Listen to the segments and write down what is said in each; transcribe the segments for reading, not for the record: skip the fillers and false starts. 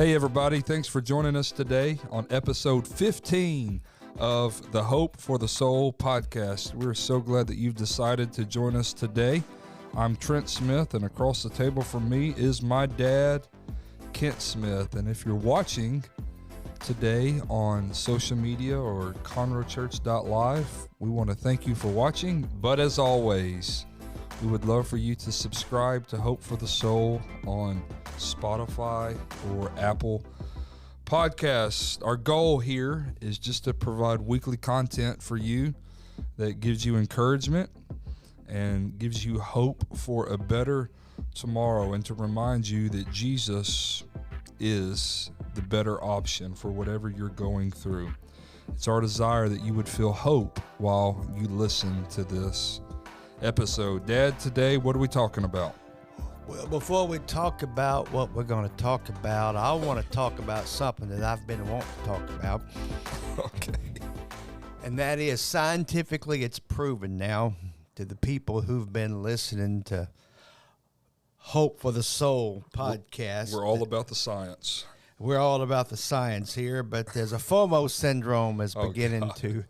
Hey everybody, thanks for joining us today on episode 15 of the Hope for the Soul podcast. We're so glad that you've decided to join us today. I'm Trent Smith, and across the table from me is my dad, Kent Smith. And if you're watching today on social media or conroechurch.live, we want to thank you for watching. But as always, we would love for you to subscribe to Hope for the Soul on Spotify or Apple Podcasts. Our goal here is just to provide weekly content for you that gives you encouragement and gives you hope for a better tomorrow, and to remind you that Jesus is the better option for whatever you're going through. It's our desire that you would feel hope while you listen to this episode. Dad, today, what are we talking about? Well, before we talk about what we're going to talk about, I want to talk about something that I've been wanting to talk about. Okay. And that is, scientifically, it's proven now to the people who've been listening to Hope for the Soul podcast. We're all about the science. We're all about the science here, but there's a FOMO syndrome is beginning to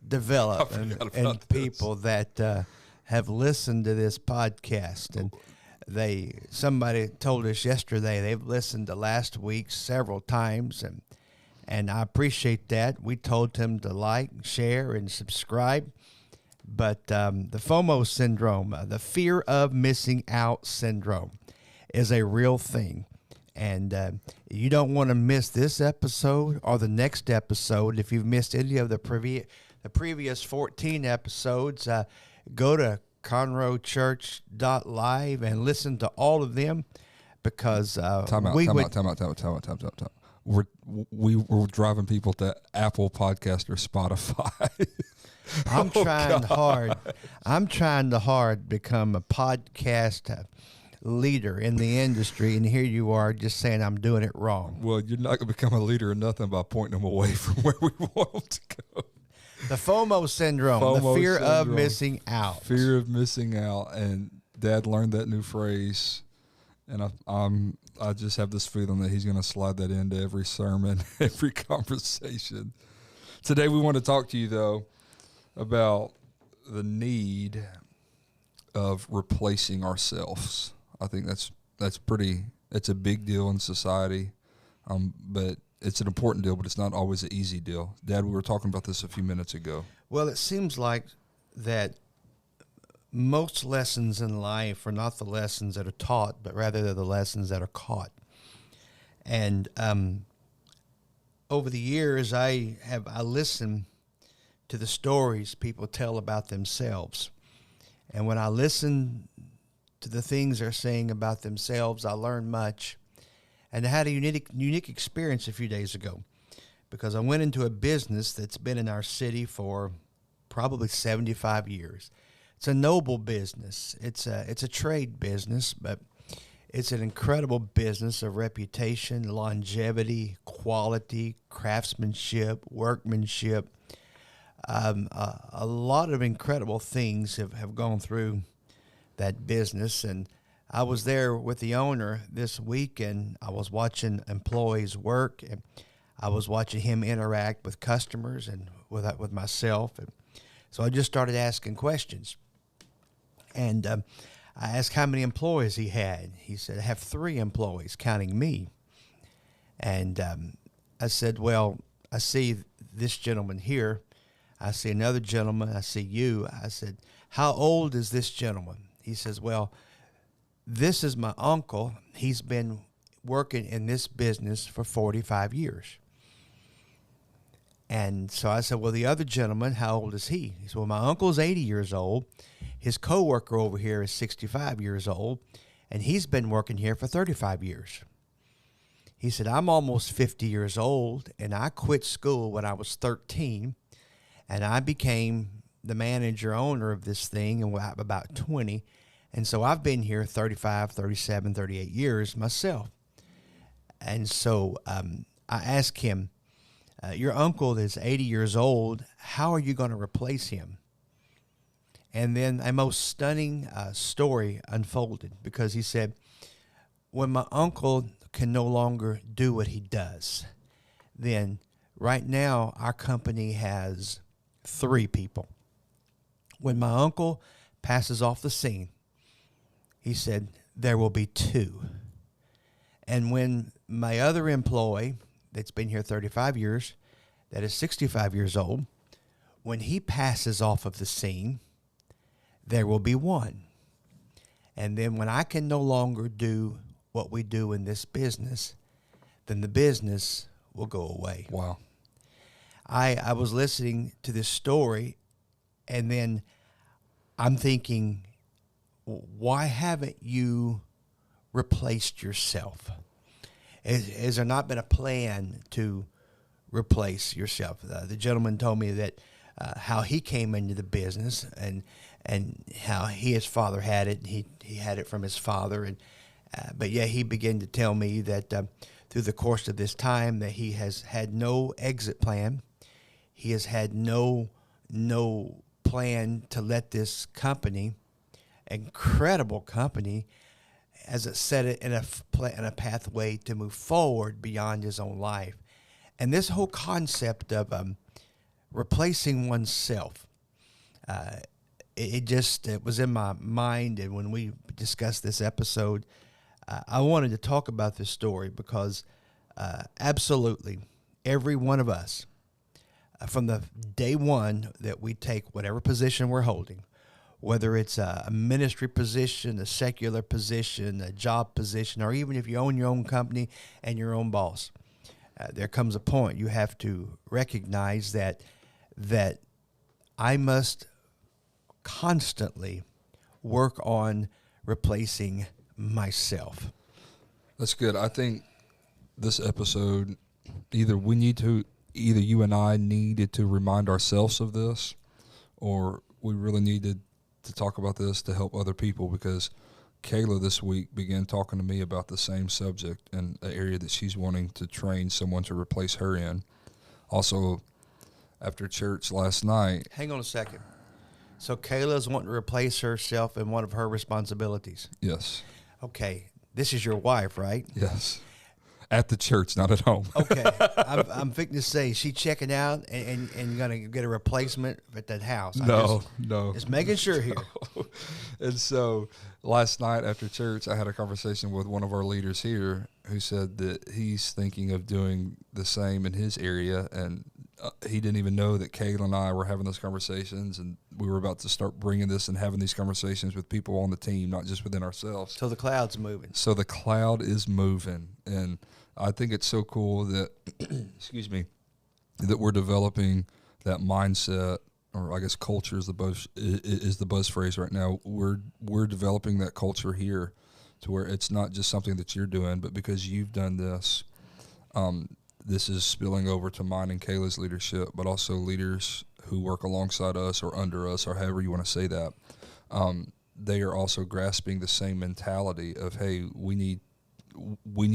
develop in people that have listened to this podcast. And somebody told us yesterday they've listened to last week several times, and I appreciate that. We told them to like, share, and subscribe. But the FOMO syndrome, the fear of missing out syndrome, is a real thing. And you don't want to miss this episode or the next episode. If you've missed any of the previous 14 episodes, go to conroechurch.live and listen to all of them, because Time out. We're driving people to Apple Podcast or Spotify. I'm trying hard to become a podcast leader in the industry, and here you are just saying I'm doing it wrong. Well, you're not going to become a leader in nothing by pointing them away from where we want them to go. The FOMO syndrome, the fear of missing out. Fear of missing out. And Dad learned that new phrase, and I just have this feeling that he's going to slide that into every sermon, every conversation. Today we want to talk to you, though, about the need of replacing ourselves. I think it's a big deal in society, but it's an important deal, but it's not always an easy deal. Dad, we were talking about this a few minutes ago. Well, it seems like that most lessons in life are not the lessons that are taught, but rather they're the lessons that are caught. And over the years, I listened to the stories people tell about themselves. And when I listen to the things they're saying about themselves, I learn much. And I had a unique experience a few days ago, because I went into a business that's been in our city for probably 75 years. It's a noble business. It's a trade business, but it's an incredible business of reputation, longevity, quality, craftsmanship, workmanship. A lot of incredible things have gone through that business. And I was there with the owner this week, and I was watching employees work, and I was watching him interact with customers and with myself. And so I just started asking questions. And I asked how many employees he had. He said, I have 3 employees, counting me. And I said, well, I see this gentleman here. I see another gentleman. I see you. I said, how old is this gentleman? He says, well, this is my uncle. He's been working in this business for 45 years. And so I said, well, the other gentleman, how old is he? He said, well, my uncle's 80 years old. His coworker over here is 65 years old, and he's been working here for 35 years. He said, I'm almost 50 years old, and I quit school when I was 13, and I became the manager owner of this thing in about 20. And so I've been here 35, 37, 38 years myself. And so I asked him, your uncle is 80 years old. How are you going to replace him? And then a most stunning story unfolded, because he said, when my uncle can no longer do what he does, then right now our company has 3 people. When my uncle passes off the scene, he said there will be 2. And when my other employee that's been here 35 years, that is 65 years old, when he passes off of the scene, there will be 1. And then when I can no longer do what we do in this business, then the business will go away. Wow. I was listening to this story, and then I'm thinking, why haven't you replaced yourself? Has there not been a plan to replace yourself? The gentleman told me that how he came into the business and how his father had it. He had it from his father, and but yeah, he began to tell me that through the course of this time that he has had no exit plan. He has had no plan to let this company, incredible company, as it set it in a pathway to move forward beyond his own life. And this whole concept of replacing oneself, it was in my mind. And when we discussed this episode, I wanted to talk about this story because absolutely every one of us, from the day one that we take whatever position we're holding, whether it's a ministry position, a secular position, a job position, or even if you own your own company and your own boss, there comes a point you have to recognize that I must constantly work on replacing myself. That's good. I think this episode, either you and I needed to remind ourselves of this, or we really needed to talk about this to help other people, because Kayla this week began talking to me about the same subject in an area that she's wanting to train someone to replace her in. Also, after church last night. Hang on a second. So Kayla's wanting to replace herself in one of her responsibilities. Yes. Okay. This is your wife, right? Yes. At the church, not at home. Okay. I'm fixing to say, is she checking out and going to get a replacement at that house? No. Just making sure here. No. And so last night after church, I had a conversation with one of our leaders here who said that he's thinking of doing the same in his area, and he didn't even know that Kayla and I were having those conversations, and we were about to start bringing this and having these conversations with people on the team, not just within ourselves. So the cloud's moving. So the cloud is moving, and I think it's so cool that, excuse me, that we're developing that mindset, or I guess culture is the buzz phrase right now. We're developing that culture here, to where it's not just something that you're doing, but because you've done this, this is spilling over to mine and Kayla's leadership, but also leaders who work alongside us or under us, or however you want to say that. They are also grasping the same mentality of, hey, we need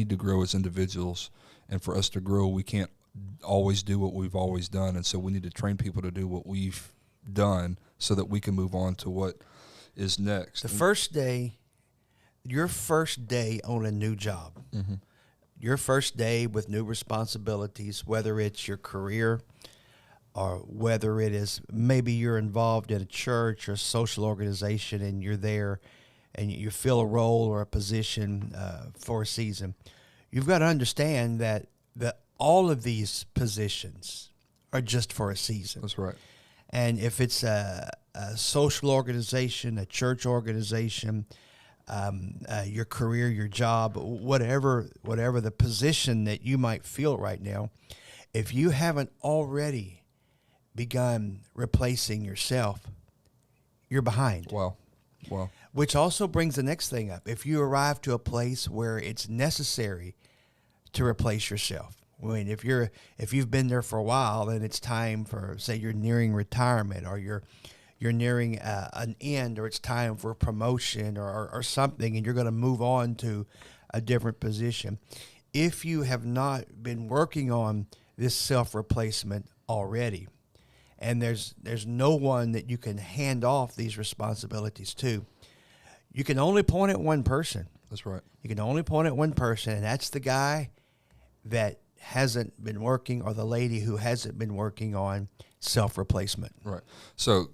to grow as individuals, and for us to grow, we can't always do what we've always done, and so we need to train people to do what we've done so that we can move on to what is next. Your first day on a new job, mm-hmm. your first day with new responsibilities, whether it's your career or whether it is maybe you're involved in a church or a social organization and you're there and you fill a role or a position for a season, you've got to understand that all of these positions are just for a season. That's right. And if it's a social organization, a church organization, your career, your job, whatever the position that you might feel right now, if you haven't already begun replacing yourself, you're behind. Wow. Which also brings the next thing up. If you arrive to a place where it's necessary to replace yourself, I mean, if you've been there for a while and it's time for, say, you're nearing retirement, or you're nearing an end, or it's time for a promotion or something, and you're going to move on to a different position. If you have not been working on this self-replacement already, and there's no one that you can hand off these responsibilities to, you can only point at one person. That's right. You can only point at one person, and that's the guy that hasn't been working or the lady who hasn't been working on self-replacement. Right. So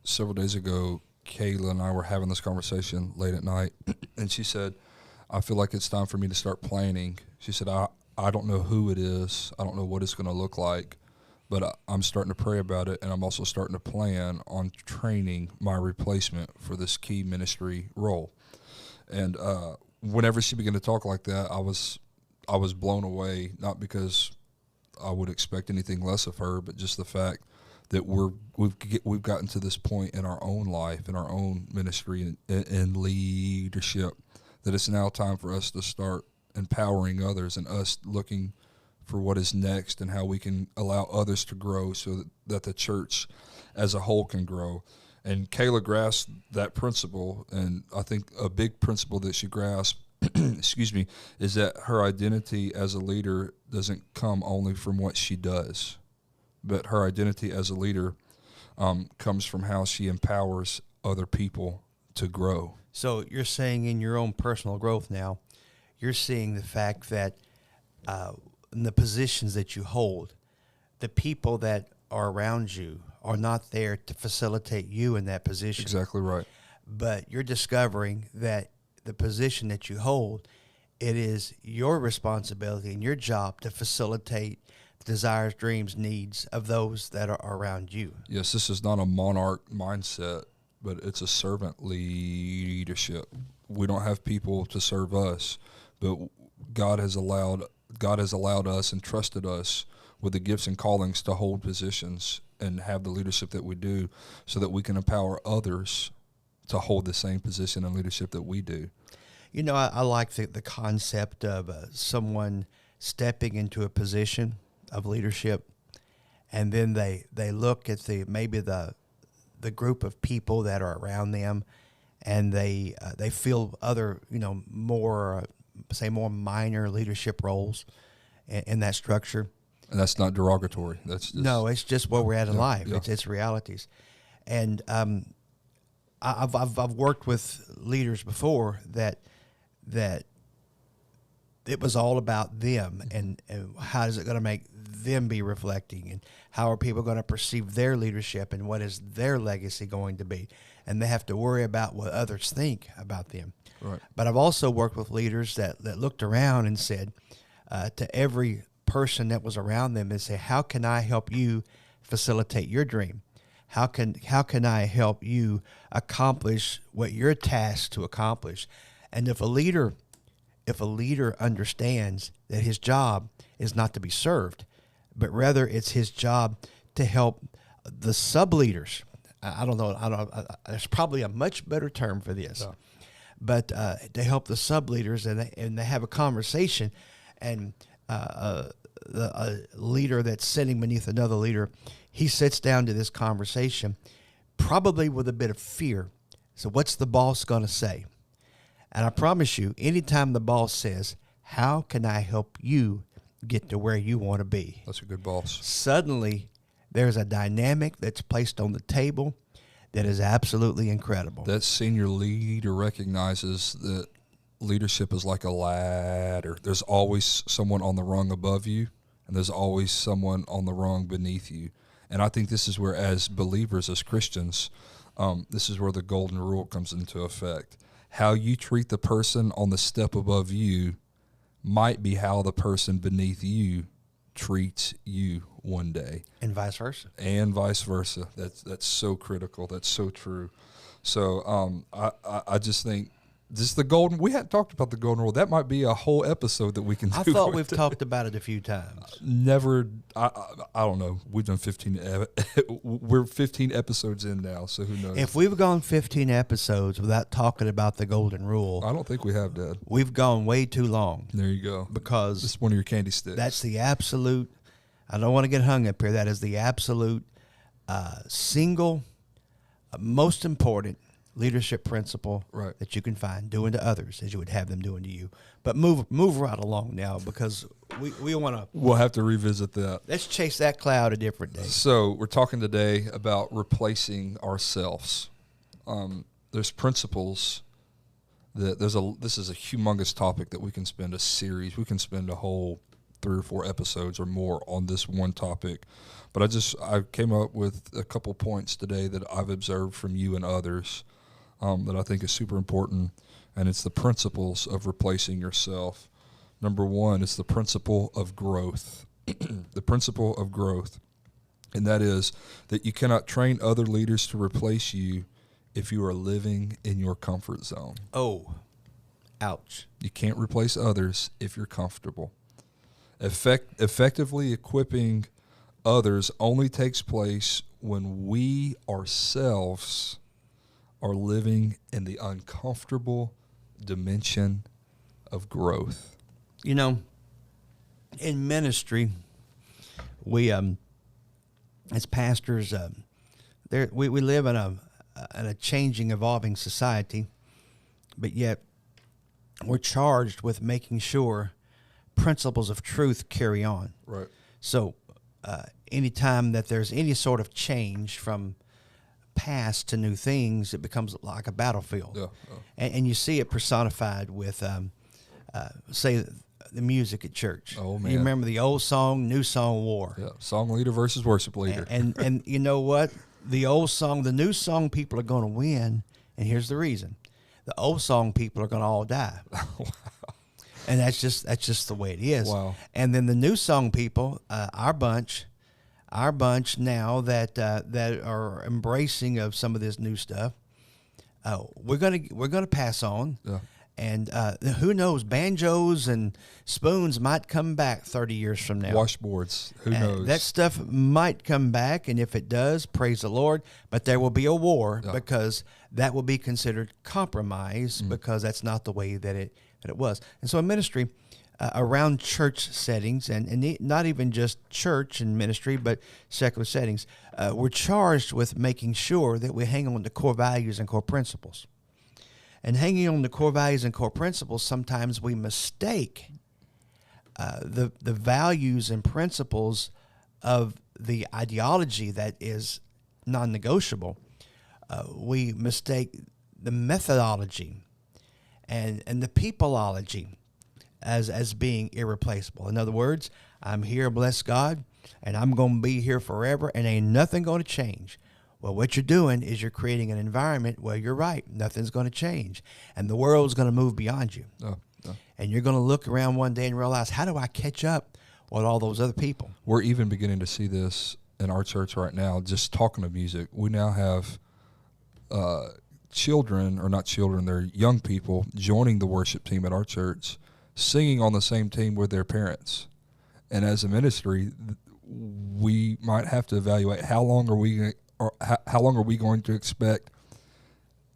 several days ago, Kayla and I were having this conversation late at night, and she said, I feel like it's time for me to start planning. She said, I don't know who it is. I don't know what it's going to look like, but I'm starting to pray about it, and I'm also starting to plan on training my replacement for this key ministry role. And whenever she began to talk like that, I was blown away, not because I would expect anything less of her, but just the fact that we've gotten to this point in our own life, in our own ministry and leadership, that it's now time for us to start empowering others and us looking for what is next and how we can allow others to grow so that the church as a whole can grow. And Kayla grasped that principle, and I think a big principle that she grasped, excuse me, is that her identity as a leader doesn't come only from what she does, but her identity as a leader comes from how she empowers other people to grow. So you're saying in your own personal growth now, you're seeing the fact that in the positions that you hold, the people that are around you are not there to facilitate you in that position. Exactly right. But you're discovering that the position that you hold, it is your responsibility and your job to facilitate the desires, dreams, needs of those that are around you. Yes, this is not a monarch mindset, but it's a servant leadership. We don't have people to serve us, but God has allowed us and trusted us with the gifts and callings to hold positions and have the leadership that we do, so that we can empower others to hold the same position and leadership that we do. You know, I like the concept of someone stepping into a position of leadership, and then they look at maybe the group of people that are around them, and they feel other, more minor leadership roles in that structure. And that's not derogatory. That's just, no, it's just where we're at in life. Yeah. It's realities, and I've worked with leaders before that it was all about them and how is it going to make them be reflecting, and how are people going to perceive their leadership, and what is their legacy going to be, and they have to worry about what others think about them. Right. But I've also worked with leaders that looked around and said to every person that was around them, and say, how can I help you facilitate your dream? How can I help you accomplish what you're tasked to accomplish? And if a leader understands that his job is not to be served, but rather it's his job to help the sub-leaders. I don't know. There's probably a much better term for this. Yeah. But to help the sub-leaders, and they have a conversation, and a leader that's sitting beneath another leader, he sits down to this conversation, probably with a bit of fear. So what's the boss going to say? And I promise you, anytime the boss says, how can I help you get to where you want to be? That's a good boss. Suddenly, there's a dynamic that's placed on the table that is absolutely incredible. That senior leader recognizes that leadership is like a ladder. There's always someone on the rung above you, and there's always someone on the rung beneath you. And I think this is where, as believers, as Christians, this is where the golden rule comes into effect. How you treat the person on the step above you might be how the person beneath you treats you one day. And vice versa. And vice versa. That's so critical. That's so true. So I just think this is the golden. We hadn't talked about the golden rule. That might be a whole episode that we can do. I thought we've talked about it a few times. Never. I don't know. We've done 15. We're 15 episodes in now, so who knows? If we've gone 15 episodes without talking about the golden rule, I don't think we have, Dad. We've gone way too long. There you go. Because it's one of your candy sticks. That's the absolute. I don't want to get hung up here. That is the absolute single most important leadership principle that you can find. Doing to others as you would have them doing to you. But move right along now, because we want to. We'll have to revisit that. Let's chase that cloud a different day. So we're talking today about replacing ourselves. There's principles This is a humongous topic that we can spend a series. We can spend a whole 3 or 4 episodes or more on this one topic. But I came up with a couple points today that I've observed from you and others that I think is super important, and it's the principles of replacing yourself. Number one, it's the principle of growth. The principle of growth, and that is that you cannot train other leaders to replace you if you are living in your comfort zone. Oh, ouch. You can't replace others if you're comfortable. Effectively equipping others only takes place when we ourselves are living in the uncomfortable dimension of growth. You know, in ministry, we as pastors, we live in a changing, evolving society, but yet we're charged with making sure principles of truth carry on. Right. So anytime that there's any sort of change from past to new things, it becomes like a battlefield. Yeah. And you see it personified with, say, the music at church. Oh, man. You remember the old song, new song war. Yeah. Song leader versus worship leader. And you know what? The old song, the new song people are going to win, and here's the reason. The old song people are going to all die. Wow. And that's just the way it is. Wow. And then the new song people, our bunch now that are embracing of some of this new stuff, we're gonna pass on. Yeah. And who knows? Banjos and spoons might come back 30 years from now. Washboards. Who knows? That stuff might come back, and if it does, praise the Lord. But there will be a war because that will be considered compromise because that's not the way that it was. And so in ministry, around church settings, and not even just church and ministry, but secular settings, we're charged with making sure that we hang on to core values and core principles. And hanging on to core values and core principles, sometimes we mistake the values and principles of the ideology that is non-negotiable. We mistake the methodology and the peopleology as being irreplaceable. In other words, I'm here, bless God, and I'm going to be here forever, and ain't nothing going to change. Well, what you're doing is you're creating an environment where you're right. Nothing's going to change. And the world's going to move beyond you. And you're going to look around one day and realize, how do I catch up with all those other people? We're even beginning to see this in our church right now, just talking of music. We now have children, or not children, they're young people joining the worship team at our church, singing on the same team with their parents. And as a ministry, we might have to evaluate how long are we going to expect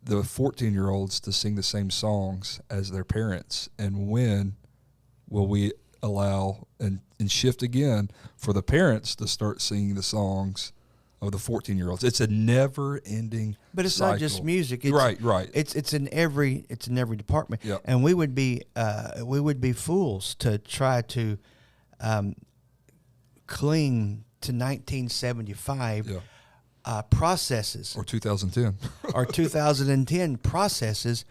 the 14-year-olds to sing the same songs as their parents, and when will we allow and shift again for the parents to start singing the songs of the 14-year-olds? It's a never-ending But it's cycle. not just music. It's, Right. It's in every department. Yep. And we would be fools to try to cling to 1975 processes or 2010 or 2010 processes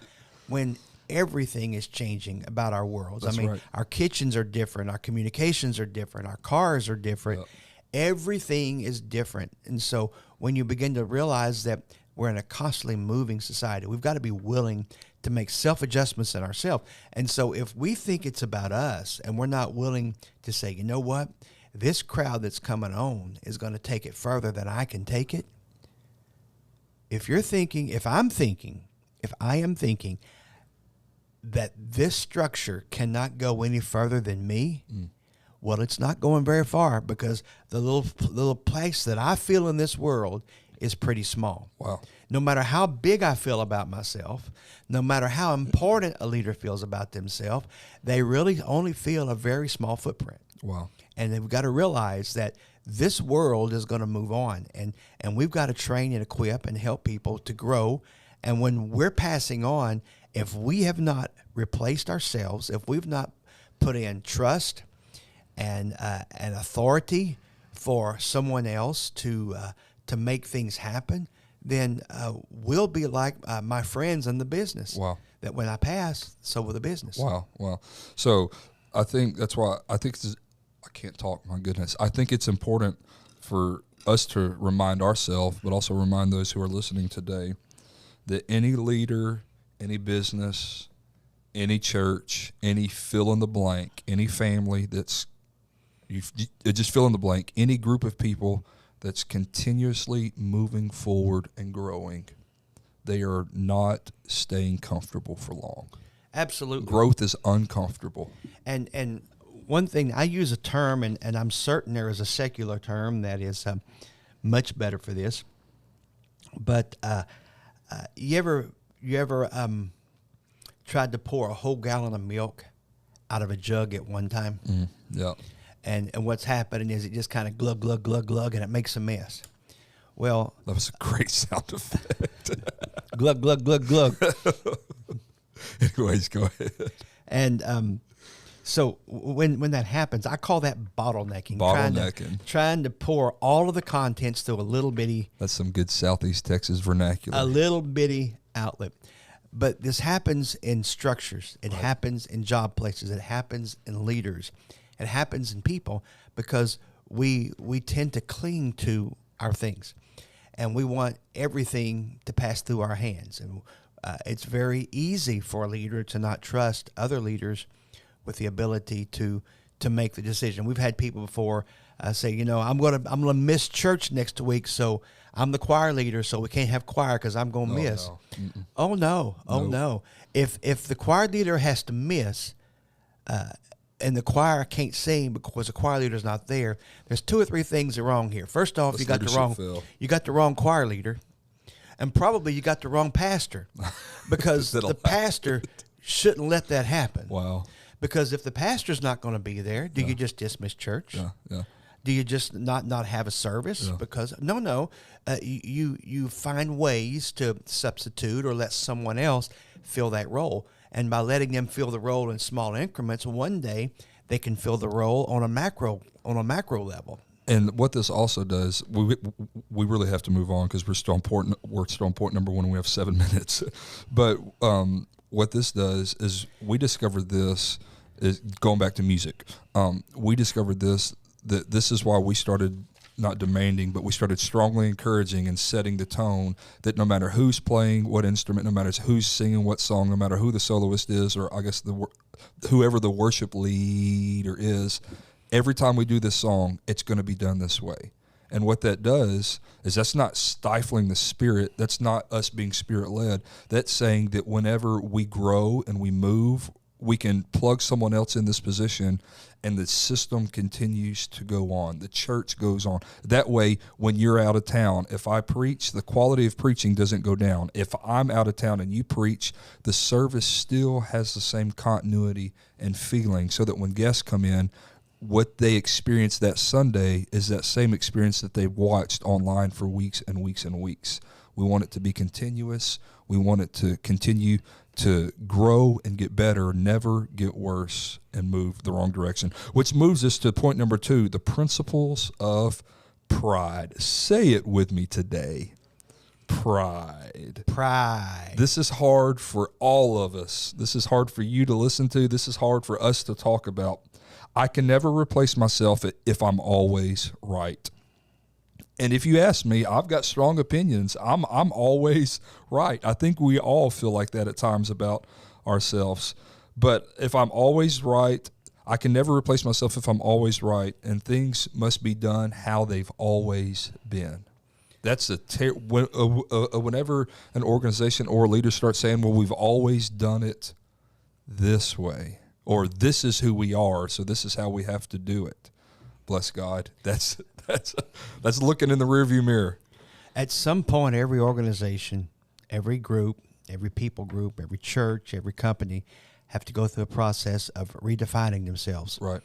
when everything is changing about our worlds. That's I mean, right. Our kitchens are different, our communications are different, our cars are different. Yep. Everything is different. And so when you begin to realize that we're in a constantly moving society, we've got to be willing to make self-adjustments in ourselves. And so if we think it's about us and we're not willing to say, you know what, this crowd that's coming on is going to take it further than I can take it. If I am thinking that this structure cannot go any further than me, well, it's not going very far, because the little place that I feel in this world is pretty small. Wow. No matter how big I feel about myself, no matter how important a leader feels about themselves, they really only feel a very small footprint. Wow. And they've got to realize that this world is going to move on, and we've got to train and equip and help people to grow. And when we're passing on, if we have not replaced ourselves, if we've not put in trust and authority for someone else to make things happen, then we'll be like my friends in the business. Wow. That when I pass, so will the business. Wow. So I think that's why I think I can't talk. My goodness. I think it's important for us to remind ourselves, but also remind those who are listening today, that any leader, any business, any church, any fill in the blank, any family that's you just fill in the blank, any group of people that's continuously moving forward and growing, they are not staying comfortable for long. Absolutely. Growth is uncomfortable. And one thing, I use a term, and I'm certain there is a secular term that is much better for this. But you ever tried to pour a whole gallon of milk out of a jug at one time? Yeah. And what's happening is it just kind of glug, glug, glug, glug, and it makes a mess. Well, That was a great sound effect. glug, glug, glug, glug. Anyways, go ahead. And so when that happens, I call that bottlenecking. Trying to pour all of the contents through a little bitty. That's some good Southeast Texas vernacular. A little bitty outlet. But this happens in structures. It happens in job places. It happens in leaders. It happens in people because we tend to cling to our things, and we want everything to pass through our hands. And it's very easy for a leader to not trust other leaders with the ability to make the decision. We've had people before say, I'm gonna miss church next week, so I'm the choir leader, so we can't have choir because I'm gonna miss. No. No. If the choir leader has to miss, and the choir can't sing because the choir leader's not there, there's 2 or 3 things are wrong here. First off, you got the wrong choir leader, and probably you got the wrong pastor, because the pastor shouldn't let that happen. Wow. Because if the pastor's not going to be there, do you just dismiss church? Yeah. Do you just not have a service? Yeah. Because you find ways to substitute or let someone else fill that role. And by letting them fill the role in small increments, one day they can fill the role on a macro level. And what this also does, we really have to move on because we're still on point number 1 and we have 7 minutes. But what this does is we discovered this is going back to music. We discovered that this is why we started not demanding, but we started strongly encouraging and setting the tone that no matter who's playing what instrument, no matter who's singing what song, no matter who the soloist is, or I guess whoever the worship leader is, every time we do this song, it's going to be done this way. And what that does is that's not stifling the spirit. That's not us being spirit-led. That's saying that whenever we grow and we move, we can plug someone else in this position and the system continues to go on. The church goes on. That way, when you're out of town, if I preach, the quality of preaching doesn't go down. If I'm out of town and you preach, the service still has the same continuity and feeling, so that when guests come in, what they experience that Sunday is that same experience that they've watched online for weeks and weeks and weeks. We want it to be continuous. We want it to continue to grow and get better, never get worse and move the wrong direction, which moves us to point number 2, the principles of pride. Say it with me today. Pride. This is hard for all of us. This is hard for you to listen to. This is hard for us to talk about. I can never replace myself if I'm always right. And if you ask me, I've got strong opinions. I'm always right. I think we all feel like that at times about ourselves. But if I'm always right, I can never replace myself if I'm always right, and things must be done how they've always been. That's whenever an organization or a leader starts saying, well, we've always done it this way, or this is who we are, so this is how we have to do it. Bless God. That's looking in the rearview mirror. At some point, every organization, every group, every people group, every church, every company have to go through a process of redefining themselves. Right.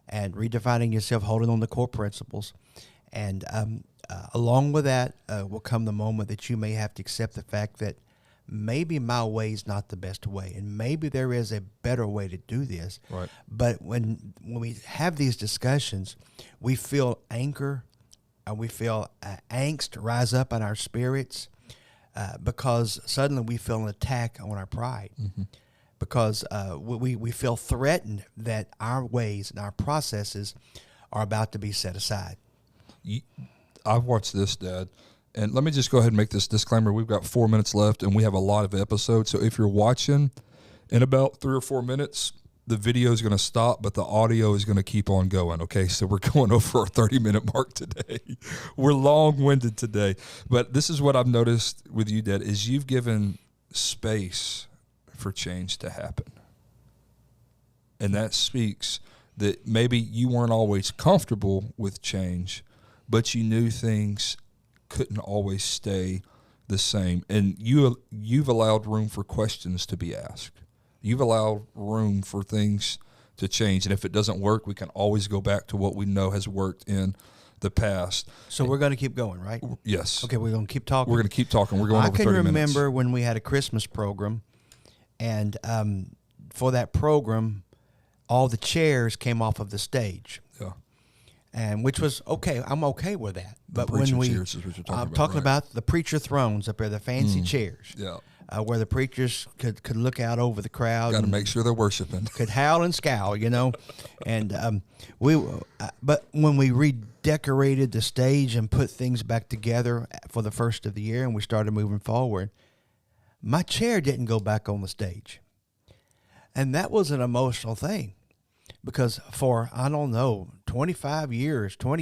And redefining yourself, holding on to core principles. And along with that will come the moment that you may have to accept the fact that maybe my way is not the best way, and maybe there is a better way to do this. Right. But when we have these discussions, we feel anger, and we feel angst rise up in our spirits. because suddenly we feel an attack on our pride. Because we feel threatened that our ways and our processes are about to be set aside. I've watched this, Dad, and let me just go ahead and make this disclaimer. We've got 4 minutes left, and we have a lot of episodes, so if you're watching, in about 3 or 4 minutes, the video is going to stop, but the audio is going to keep on going, okay? So we're going over our 30-minute mark today. We're long-winded today, but this is what I've noticed with you, Dad, is you've given space for change to happen. And that speaks that maybe you weren't always comfortable with change, but you knew things couldn't always stay the same. And you've allowed room for questions to be asked. You've allowed room for things to change. And if it doesn't work, we can always go back to what we know has worked in the past. So we're going to keep going, right? Yes. Okay, we're going to keep talking. We're going to keep talking. We're going over 30 minutes. I can remember when we had a Christmas program, and for that program, all the chairs came off of the stage. Yeah. And which was okay. I'm okay with that. But when chairs is what you're talking I'm about, talking right? about the preacher thrones up there, the fancy chairs. Yeah. Where the preachers could look out over the crowd. Got to and make sure they're worshiping. could howl and scowl, and but when we redecorated the stage and put things back together for the first of the year, and we started moving forward, my chair didn't go back on the stage, and that was an emotional thing, because for 20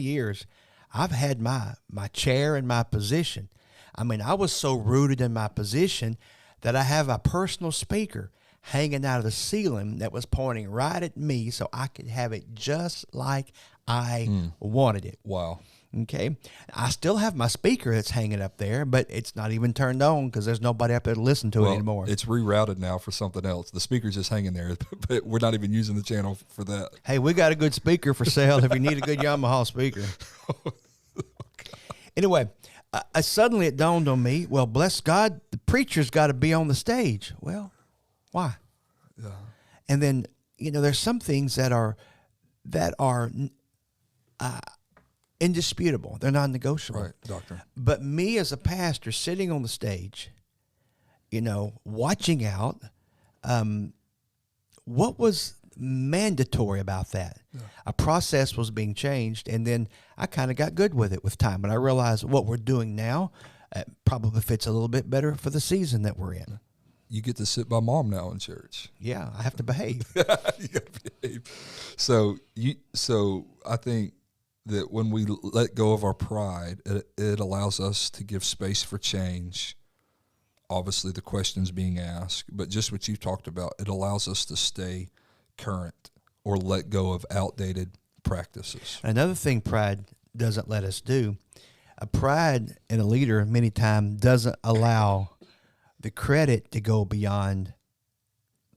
years, I've had my chair and my position. I mean, I was so rooted in my position that I have a personal speaker hanging out of the ceiling that was pointing right at me so I could have it just like I wanted it. Wow. Okay. I still have my speaker that's hanging up there, but it's not even turned on because there's nobody up there to listen to it anymore. It's rerouted now for something else. The speaker's just hanging there, but we're not even using the channel for that. Hey, we got a good speaker for sale if you need a good Yamaha speaker. Anyway, suddenly it dawned on me, well, bless God, the preacher's got to be on the stage. Well, why? Yeah. And then, there's some things that are indisputable. They're non-negotiable. Right, doctor. But me as a pastor sitting on the stage, watching out, what was mandatory about that? Yeah. A process was being changed, and then I kind of got good with it with time. But I realized what we're doing now probably fits a little bit better for the season that we're in. You get to sit by Mom now in church. Yeah, I have to behave. You got to behave. So I think that when we let go of our pride, it allows us to give space for change. Obviously, the questions being asked, but just what you talked about, it allows us to stay current or let go of outdated practices. Another thing pride doesn't let us do, pride in a leader many times doesn't allow the credit to go beyond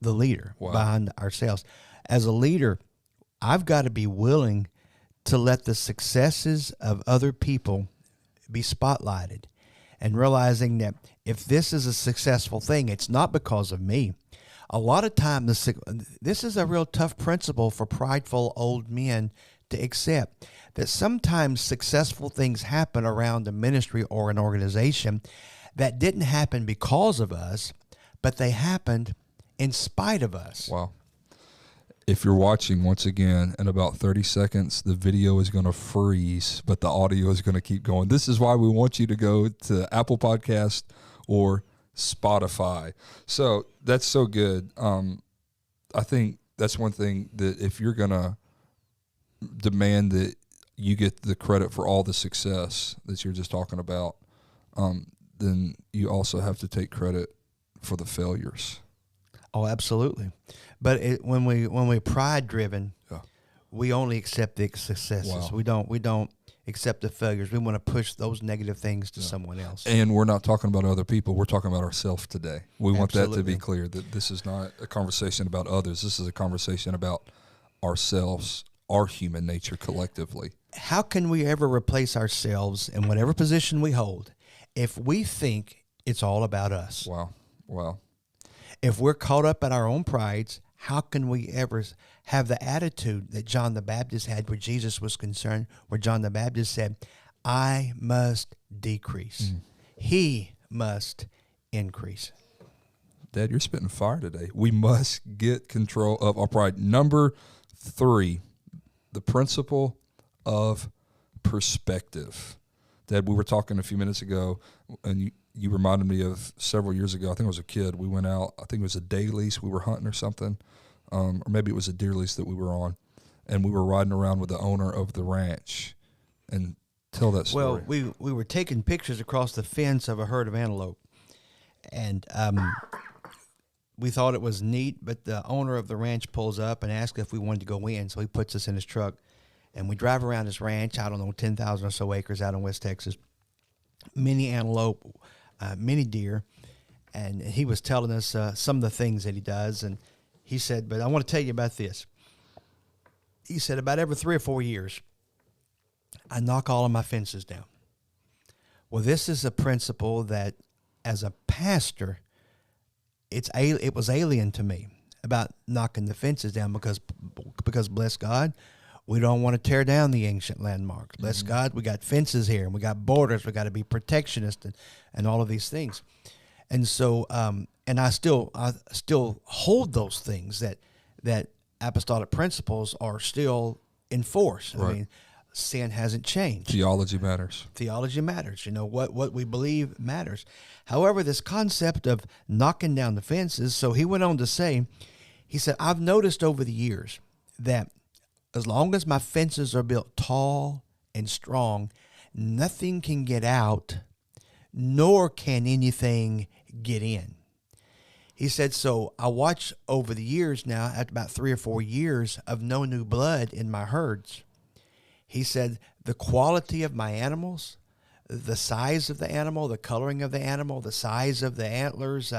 the leader, behind ourselves. As a leader, I've got to be willing to let the successes of other people be spotlighted, and realizing that if this is a successful thing, it's not because of me. A lot of times, this is a real tough principle for prideful old men to accept, that sometimes successful things happen around a ministry or an organization that didn't happen because of us, but they happened in spite of us. Wow. If you're watching, once again, in about 30 seconds, the video is going to freeze, but the audio is going to keep going. This is why we want you to go to Apple Podcast or Spotify. So that's so good. I think that's one thing that if you're going to demand that you get the credit for all the success that you're just talking about, then you also have to take credit for the failures. Oh, absolutely. But when we're pride driven, we only accept the successes. Wow. We don't accept the failures. We want to push those negative things to someone else. And we're not talking about other people. We're talking about ourselves today. We want that to be Absolutely. clear, that this is not a conversation about others. This is a conversation about ourselves, our human nature collectively. How can we ever replace ourselves in whatever position we hold if we think it's all about us? Wow. If we're caught up in our own prides, how can we ever have the attitude that John the Baptist had where Jesus was concerned, where John the Baptist said, I must decrease. He must increase. Dad, you're spitting fire today. We must get control of our pride. Number 3, the principle of perspective. Dad, we were talking a few minutes ago, and you reminded me of several years ago. I think I was a kid. We went out. I think it was a day lease. We were hunting or something, or maybe it was a deer lease that we were on, and we were riding around with the owner of the ranch. And tell that story. Well, we were taking pictures across the fence of a herd of antelope, and we thought it was neat, but the owner of the ranch pulls up and asks if we wanted to go in, so he puts us in his truck, and we drive around his ranch, I don't know, 10,000 or so acres out in West Texas, many antelope, many deer, and he was telling us some of the things that he does, and he said, but I want to tell you about this. He said, about every 3 or 4 years, I knock all of my fences down. Well, this is a principle that, as a pastor, it was alien to me about knocking the fences down because bless God, we don't want to tear down the ancient landmarks. Bless God, we got fences here, and we got borders. We got to be protectionist and all of these things. And so, and I still hold those things that apostolic principles are still in force. Right. I mean, sin hasn't changed. Theology matters. Theology matters. You know, what we believe matters. However, this concept of knocking down the fences, so he went on to say, he said, I've noticed over the years that as long as my fences are built tall and strong, nothing can get out, nor can anything get in. He said, so I watch over the years now, after about 3 or 4 years of no new blood in my herds. He said, the quality of my animals, the size of the animal, the coloring of the animal, the size of the antlers,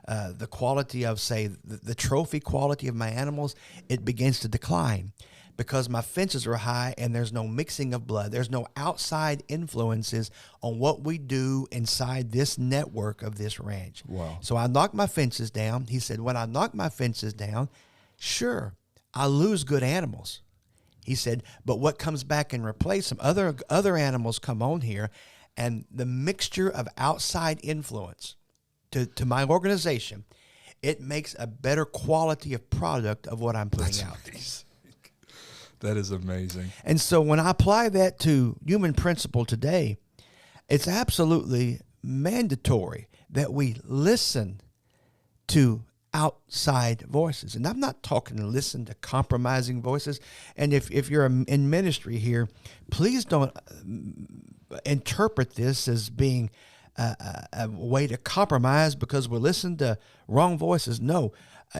the quality of, say, the trophy quality of my animals, it begins to decline because my fences are high and there's no mixing of blood. There's no outside influences on what we do inside this network of this ranch. Wow. So I knock my fences down. He said, when I knock my fences down, sure, I lose good animals. He said, but what comes back and replace them? Other animals come on here, and the mixture of outside influence to my organization, it makes a better quality of product of what I'm putting out. Amazing. That is amazing. And so when I apply that to human principle today, it's absolutely mandatory that we listen to outside voices. And I'm not talking to listen to compromising voices. And if you're in ministry here, please don't interpret this as being a way to compromise because we're listening to wrong voices. No.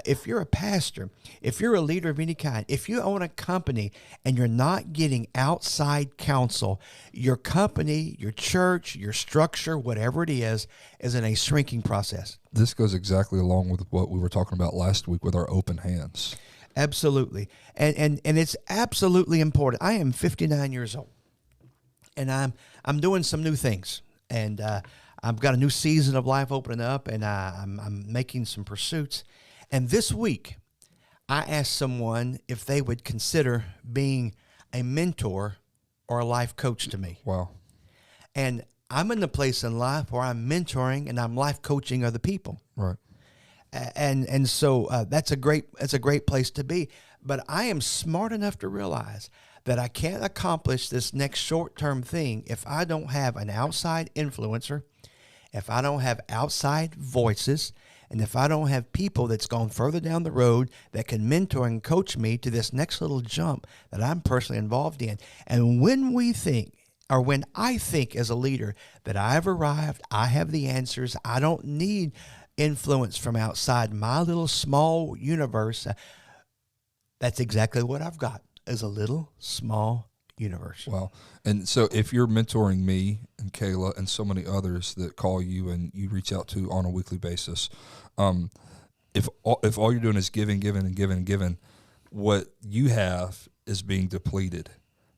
If you're a pastor, if you're a leader of any kind, if you own a company and you're not getting outside counsel, your company, your church, your structure, whatever it is in a shrinking process. This goes exactly along with what we were talking about last week with our open hands. Absolutely. And it's absolutely important. I am 59 years old, and I'm doing some new things. And I've got a new season of life opening up, and I'm making some pursuits. And this week, I asked someone if they would consider being a mentor or a life coach to me. Wow. And I'm in the place in life where I'm mentoring and I'm life coaching other people. Right. And so that's a great place to be. But I am smart enough to realize that I can't accomplish this next short-term thing if I don't have an outside influencer, if I don't have outside voices, and if I don't have people that's gone further down the road that can mentor and coach me to this next little jump that I'm personally involved in. And when I think as a leader that I've arrived, I have the answers, I don't need influence from outside my little small universe, that's exactly what I've got, is a little small universe. Wow. And so if you're mentoring me and Kayla and so many others that call you and you reach out to on a weekly basis, if all you're doing is giving, what you have is being depleted.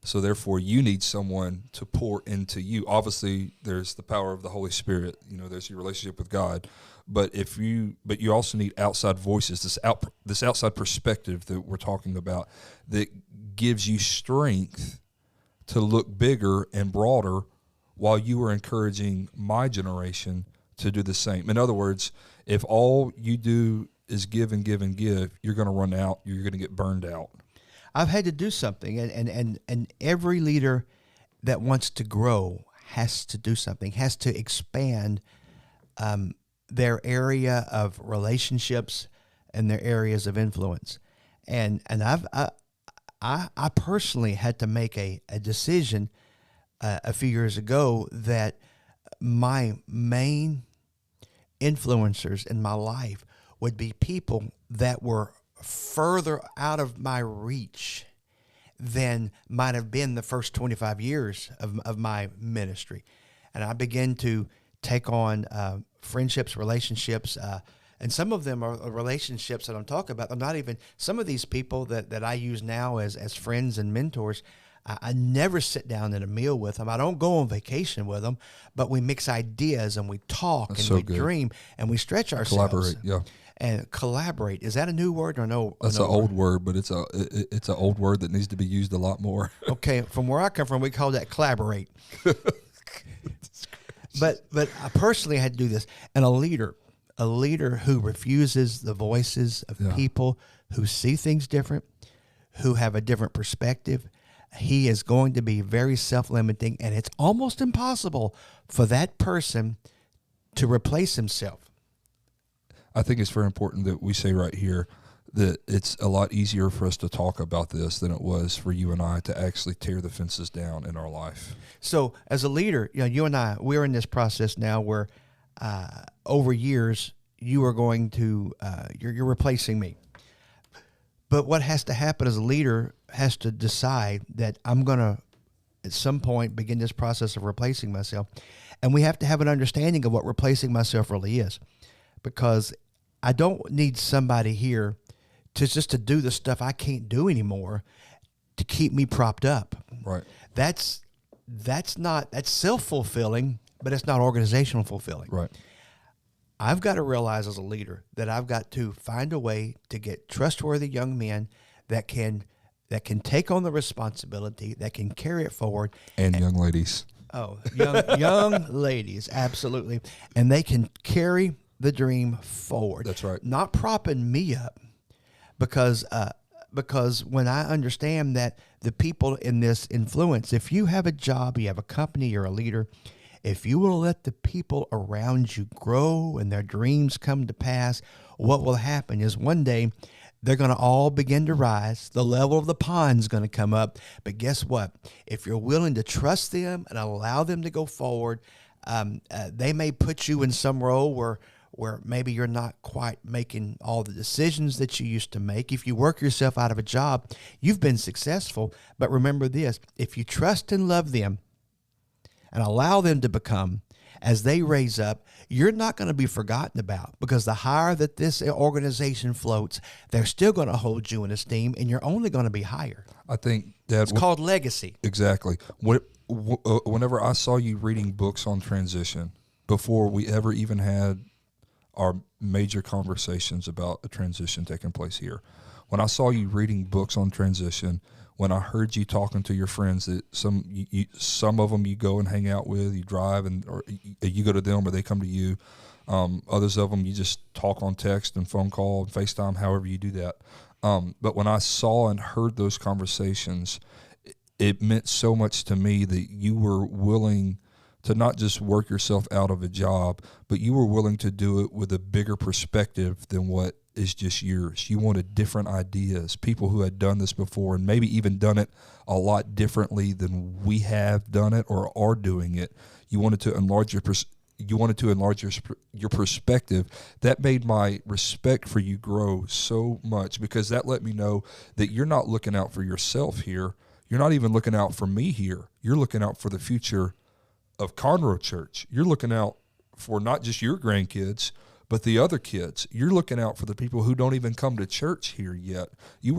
So therefore you need someone to pour into you. Obviously there's the power of the Holy Spirit, there's your relationship with God, but you also need outside voices, this outside perspective that we're talking about that gives you strength to look bigger and broader while you are encouraging my generation to do the same. In other words, if all you do is give and give and give, you're going to run out. You're going to get burned out. I've had to do something, and every leader that wants to grow has to do something, has to expand their area of relationships and their areas of influence. And I personally had to make a decision a few years ago that my main influencers in my life would be people that were further out of my reach than might have been the first 25 years of my ministry. And I began to take on friendships, relationships, and some of them are relationships that I'm talking about. I'm not even, some of these people that I use now as friends and mentors, I never sit down at a meal with them. I don't go on vacation with them, but we mix ideas and we talk. That's and so we good. Dream and we stretch ourselves. Collaborate, yeah. And collaborate. Is that a new word or no? That's an old word, but it's an old word that needs to be used a lot more. Okay, from where I come from, we call that collaborate. But I personally had to do this. And a leader who refuses the voices of people who see things different, who have a different perspective, he is going to be very self-limiting, and it's almost impossible for that person to replace himself. I think it's very important that we say right here that it's a lot easier for us to talk about this than it was for you and I to actually tear the fences down in our life. So as a leader, you and I, we're in this process now where over years you are going to, you're replacing me. But what has to happen as a leader has to decide that I'm going to, at some point, begin this process of replacing myself. And we have to have an understanding of what replacing myself really is. Because I don't need somebody here to do the stuff I can't do anymore to keep me propped up. Right. That's self-fulfilling, but it's not organizational fulfilling. Right. I've got to realize as a leader that I've got to find a way to get trustworthy young men that can take on the responsibility, that can carry it forward. And young ladies. Oh, young ladies, absolutely. And they can carry the dream forward. That's right. Not propping me up, because when I understand that the people in this influence, if you have a job, you have a company, you're a leader, if you will let the people around you grow and their dreams come to pass, what will happen is one day they're going to all begin to rise. The level of the pond's going to come up. But guess what? If you're willing to trust them and allow them to go forward, they may put you in some role where maybe you're not quite making all the decisions that you used to make. If you work yourself out of a job, you've been successful. But remember this, if you trust and love them and allow them to become, as they raise up, you're not going to be forgotten about, because the higher that this organization floats, they're still going to hold you in esteem, and you're only going to be higher. I think, Dad, it's called legacy. Exactly. Whenever I saw you reading books on transition, before we ever even had our major conversations about a transition taking place here, when I saw you reading books on transition, when I heard you talking to your friends, that some of them you go and hang out with, you drive or you go to them or they come to you. Others of them you just talk on text and phone call and FaceTime, however you do that. But when I saw and heard those conversations, it meant so much to me that you were willing to not just work yourself out of a job, but you were willing to do it with a bigger perspective than what is just yours. You wanted different ideas, people who had done this before and maybe even done it a lot differently than we have done it or are doing it. You wanted to enlarge your perspective. That made my respect for you grow so much, because that let me know that you're not looking out for yourself here. You're not even looking out for me here. You're looking out for the future of Conroe Church. You're looking out for not just your grandkids, but the other kids. You're looking out for the people who don't even come to church here yet. You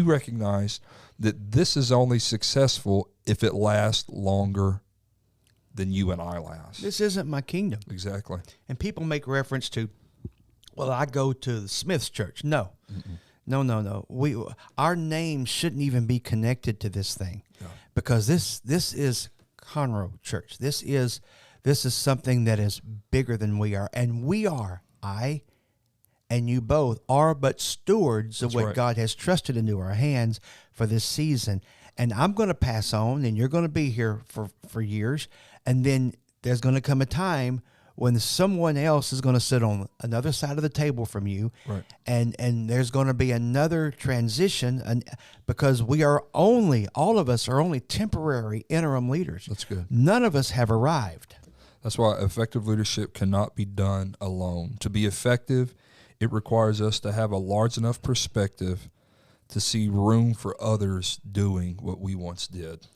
recognize that this is only successful if it lasts longer than you and I last. This isn't my kingdom. Exactly. And people make reference to, well, I go to the Smith's church. No. Mm-mm. No. Our name shouldn't even be connected to this thing, because this is Conroe Church. This is This is something that is bigger than we are. And we are, I and you both are but stewards of That's what right. God has trusted into our hands for this season. And I'm going to pass on, and you're going to be here for years. And then there's going to come a time when someone else is going to sit on another side of the table from you, Right. and there's going to be another transition, and because we are only, all of us are only temporary interim leaders. That's good. None of us have arrived. That's why effective leadership cannot be done alone. To be effective, it requires us to have a large enough perspective to see room for others doing what we once did.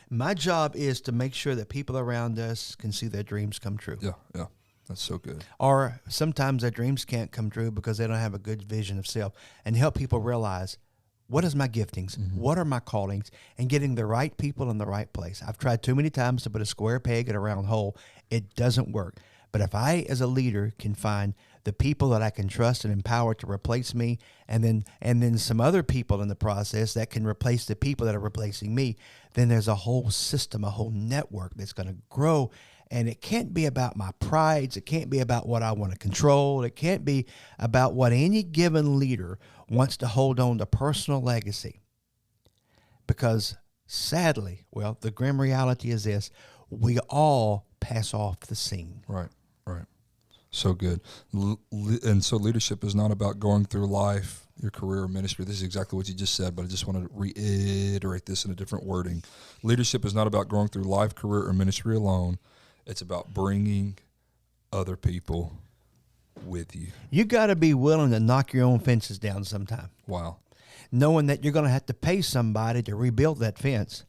My job is to make sure that people around us can see their dreams come true. Yeah, yeah. That's so good. Or sometimes their dreams can't come true because they don't have a good vision of self, and help people realize, what is my giftings? What are my callings? And getting the right people in the right place. I've tried too many times to put a square peg in a round hole. It doesn't work. But if I, as a leader, can find the people that I can trust and empower to replace me, and then some other people in the process that can replace the people that are replacing me, then there's a whole system, a whole network that's going to grow. And it can't be about my prides. It can't be about what I want to control. It can't be about what any given leader wants to hold on to personal legacy. Because sadly, well, the grim reality is this: we all pass off the scene. Right, right. So good. And so leadership is not about going through life, your career or ministry. This is exactly what you just said, but I just want to reiterate this in a different wording. Leadership is not about going through life, career, or ministry alone. It's about bringing other people with you. You got to be willing to knock your own fences down sometime, Wow. knowing that you're going to have to pay somebody to rebuild that fence.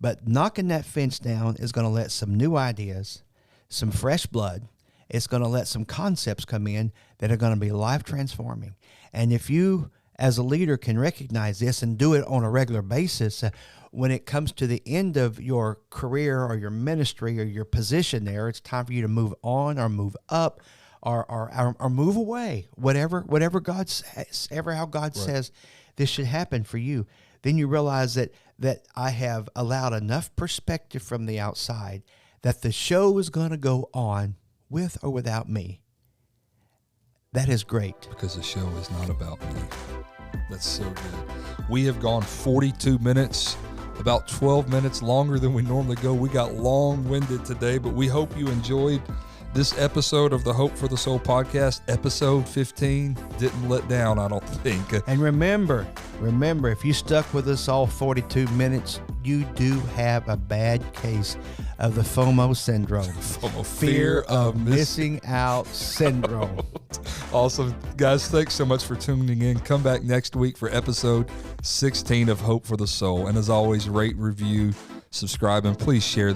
But knocking that fence down is going to let some new ideas, some fresh blood. It's going to let some concepts come in that are going to be life transforming. And if you, as a leader, can recognize this and do it on a regular basis, when it comes to the end of your career or your ministry or your position there, it's time for you to move on or move up or move away, whatever God says, how God says this should happen for you. Then you realize that I have allowed enough perspective from the outside that the show is going to go on with or without me. That is great. Because the show is not about me. That's so good. We have gone 42 minutes, about 12 minutes longer than we normally go. We got long-winded today, but we hope you enjoyed this episode of the Hope for the Soul podcast. Episode 15 didn't let down, I don't think. And remember, if you stuck with us all 42 minutes, you do have a bad case of the FOMO syndrome. FOMO, Fear of missing out syndrome. Awesome. Guys, thanks so much for tuning in. Come back next week for episode 16 of Hope for the Soul. And as always, rate, review, subscribe, and please share